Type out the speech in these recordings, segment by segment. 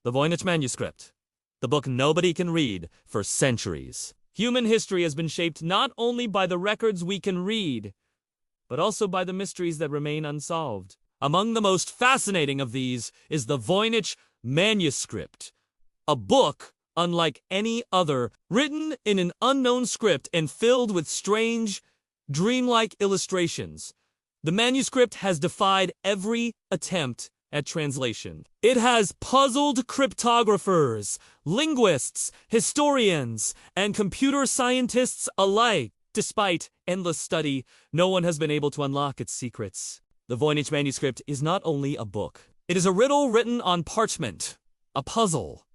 The Voynich Manuscript, the book nobody can read for centuries. Human history has been shaped not only by the records we can read, but also by the mysteries that remain unsolved. Among the most fascinating of these is the Voynich Manuscript, a book unlike any other, written in an unknown script and filled with strange, dreamlike illustrations. The manuscript has defied every attempt at translation. It has puzzled cryptographers, linguists, historians, and computer scientists alike. Despite endless study, no one has been able to unlock its secrets. The Voynich Manuscript is not only a book. It is a riddle written on parchment, a puzzle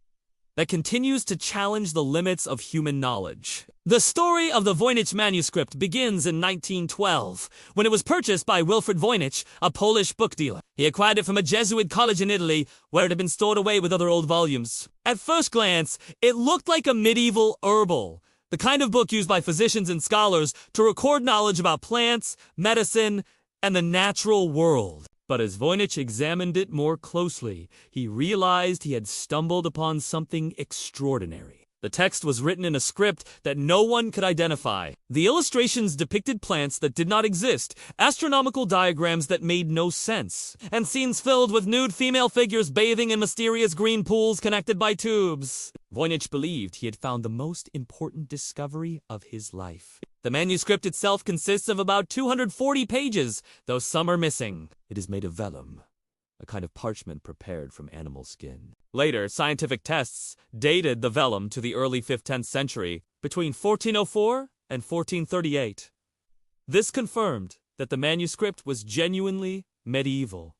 that continues to challenge the limits of human knowledge. The story of the Voynich Manuscript begins in 1912, when it was purchased by Wilfred Voynich, a Polish book dealer. He acquired it from a Jesuit college in Italy, where it had been stored away with other old volumes. At first glance, it looked like a medieval herbal, the kind of book used by physicians and scholars to record knowledge about plants, medicine, and the natural world. But as Voynich examined it more closely, he realized he had stumbled upon something extraordinary. The text was written in a script that no one could identify. The illustrations depicted plants that did not exist, astronomical diagrams that made no sense, and scenes filled with nude female figures bathing in mysterious green pools connected by tubes. Voynich believed he had found the most important discovery of his life. The manuscript itself consists of about 240 pages, though some are missing. It is made of vellum, a kind of parchment prepared from animal skin. Later, scientific tests dated the vellum to the early 10th century, between 1404 and 1438. This confirmed that the manuscript was genuinely medieval,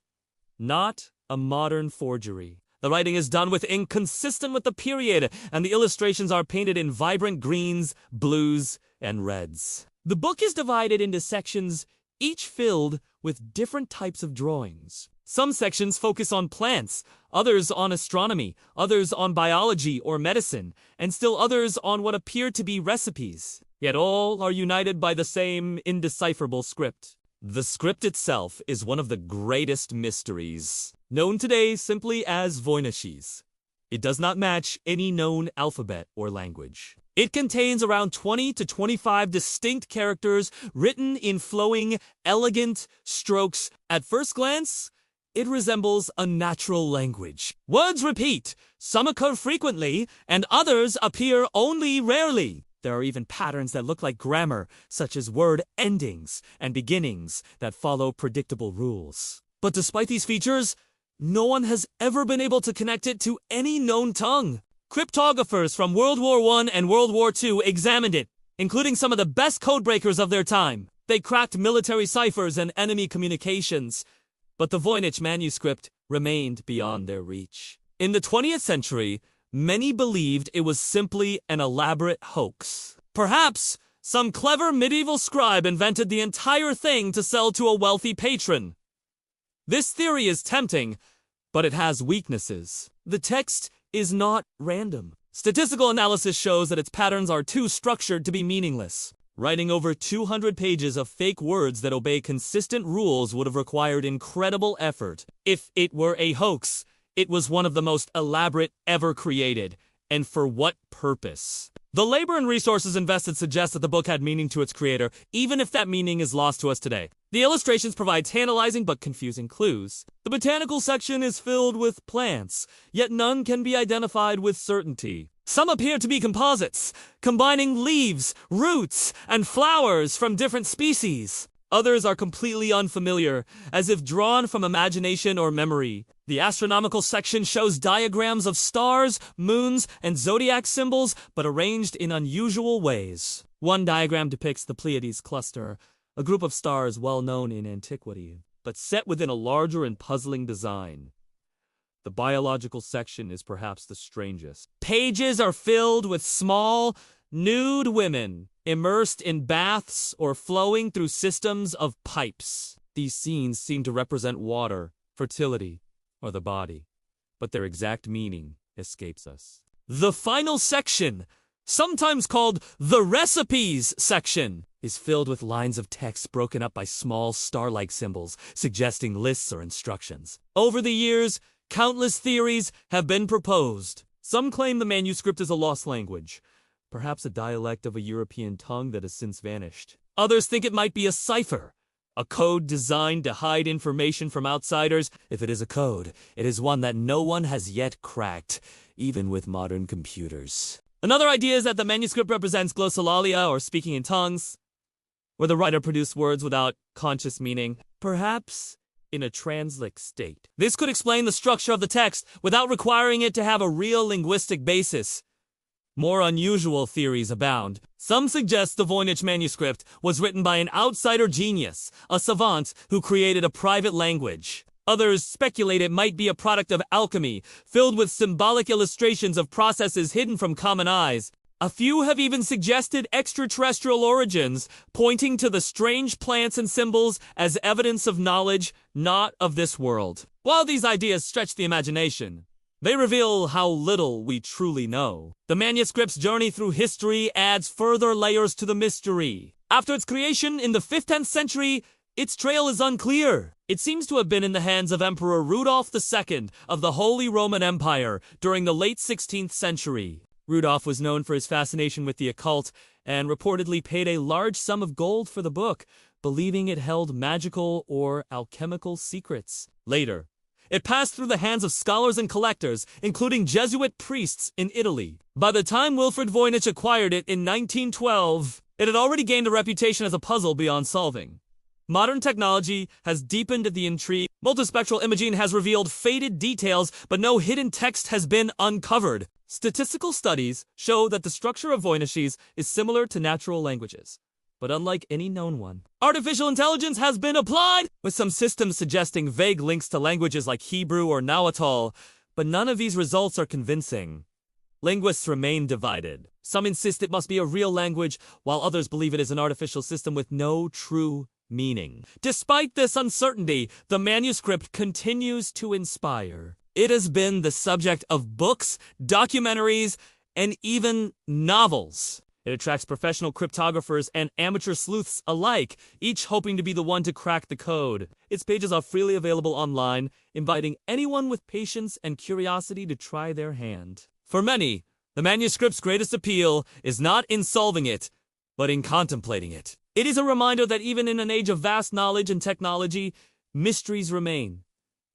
not a modern forgery. The writing is done with ink consistent with the period, and the illustrations are painted in vibrant greens, blues, and reds. The book is divided into sections, each filled with different types of drawings. Some sections focus on plants, others on astronomy, others on biology or medicine, and still others on what appear to be recipes. Yet all are united by the same indecipherable script. The script itself is one of the greatest mysteries, known today simply as Voynichese. It does not match any known alphabet or language. It contains around 20 to 25 distinct characters written in flowing, elegant strokes. At first glance, it resembles a natural language. Words repeat, some occur frequently, and others appear only rarely. There are even patterns that look like grammar, such as word endings and beginnings that follow predictable rules. But despite these features, no one has ever been able to connect it to any known tongue. Cryptographers from World War I and World War II examined it, including some of the best codebreakers of their time. They cracked military ciphers and enemy communications, but the Voynich Manuscript remained beyond their reach. In the 20th century, many believed it was simply an elaborate hoax. Perhaps some clever medieval scribe invented the entire thing to sell to a wealthy patron. This theory is tempting, but it has weaknesses. The text is not random. Statistical analysis shows that its patterns are too structured to be meaningless. Writing over 200 pages of fake words that obey consistent rules would have required incredible effort. If it were a hoax, it was one of the most elaborate ever created. And for what purpose? The labor and resources invested suggest that the book had meaning to its creator, even if that meaning is lost to us today. The illustrations provide tantalizing but confusing clues. The botanical section is filled with plants, yet none can be identified with certainty. Some appear to be composites, combining leaves, roots, and flowers from different species. Others are completely unfamiliar, as if drawn from imagination or memory. The astronomical section shows diagrams of stars, moons, and zodiac symbols, but arranged in unusual ways. One diagram depicts the Pleiades cluster, a group of stars well known in antiquity, but set within a larger and puzzling design. The biological section is perhaps the strangest. Pages are filled with small, nude women, immersed in baths or flowing through systems of pipes. These scenes seem to represent water, fertility, or the body, but their exact meaning escapes us. The final section, sometimes called the recipes section, is filled with lines of text broken up by small star-like symbols, suggesting lists or instructions. Over the years, Countless theories have been proposed. Some claim the manuscript is a lost language, perhaps a dialect of a European tongue that has since vanished. Others think it might be a cipher, a code designed to hide information from outsiders. If it is a code, it is one that no one has yet cracked, even with modern computers. Another idea is that the manuscript represents glossolalia, or speaking in tongues, where the writer produced words without conscious meaning, perhaps in a translic state. This could explain the structure of the text without requiring it to have a real linguistic basis. More unusual theories abound. Some suggest the Voynich Manuscript was written by an outsider genius, a savant who created a private language. Others speculate it might be a product of alchemy, filled with symbolic illustrations of processes hidden from common eyes. A few have even suggested extraterrestrial origins, pointing to the strange plants and symbols as evidence of knowledge not of this world. While these ideas stretch the imagination, they reveal how little we truly know. The manuscript's journey through history adds further layers to the mystery. After its creation in the 5th-10th century, its trail is unclear. It seems to have been in the hands of Emperor Rudolf II of the Holy Roman Empire during the late 16th century. Rudolf was known for his fascination with the occult and reportedly paid a large sum of gold for the book, believing it held magical or alchemical secrets. Later, it passed through the hands of scholars and collectors, including Jesuit priests in Italy. By the time Wilfrid Voynich acquired it in 1912, it had already gained a reputation as a puzzle beyond solving. Modern technology has deepened the intrigue. Multispectral imaging has revealed faded details, but no hidden text has been uncovered. Statistical studies show that the structure of Voyniches is similar to natural languages, but unlike any known one. Artificial intelligence has been applied, with some systems suggesting vague links to languages like Hebrew or Nahuatl, but none of these results are convincing. Linguists remain divided. Some insist it must be a real language, while others believe it is an artificial system with no true meaning. Despite this uncertainty, the manuscript continues to inspire. It has been the subject of books, documentaries, and even novels. It attracts professional cryptographers and amateur sleuths alike, each hoping to be the one to crack the code. Its pages are freely available online, inviting anyone with patience and curiosity to try their hand. For many, the manuscript's greatest appeal is not in solving it, but in contemplating it. It is a reminder that even in an age of vast knowledge and technology, mysteries remain.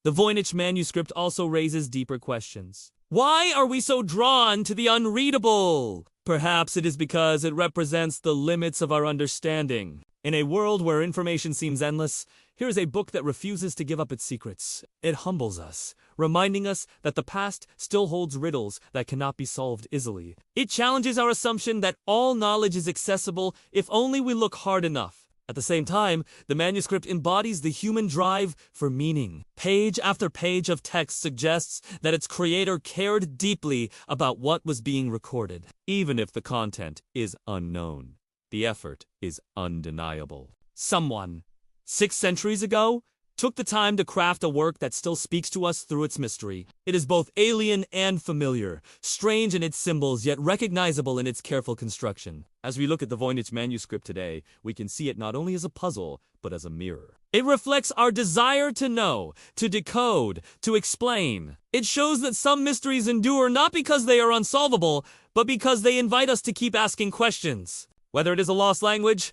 The Voynich Manuscript also raises deeper questions. Why are we so drawn to the unreadable? Perhaps it is because it represents the limits of our understanding. In a world where information seems endless, here is a book that refuses to give up its secrets. It humbles us, reminding us that the past still holds riddles that cannot be solved easily. It challenges our assumption that all knowledge is accessible if only we look hard enough. At the same time, the manuscript embodies the human drive for meaning. Page after page of text suggests that its creator cared deeply about what was being recorded. Even if the content is unknown, the effort is undeniable. Someone, 6 centuries ago, took the time to craft a work that still speaks to us through its mystery. It is both alien and familiar, strange in its symbols, yet recognizable in its careful construction. As we look at the Voynich Manuscript today, we can see it not only as a puzzle, but as a mirror. It reflects our desire to know, to decode, to explain. It shows that some mysteries endure not because they are unsolvable, but because they invite us to keep asking questions. Whether it is a lost language,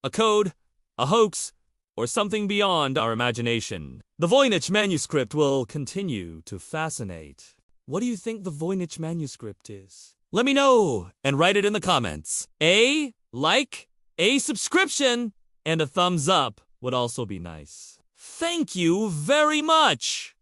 a code, a hoax, or something beyond our imagination, the Voynich Manuscript will continue to fascinate. What do you think the Voynich Manuscript is? Let me know and write it in the comments. A like, a subscription, and a thumbs up would also be nice. Thank you very much!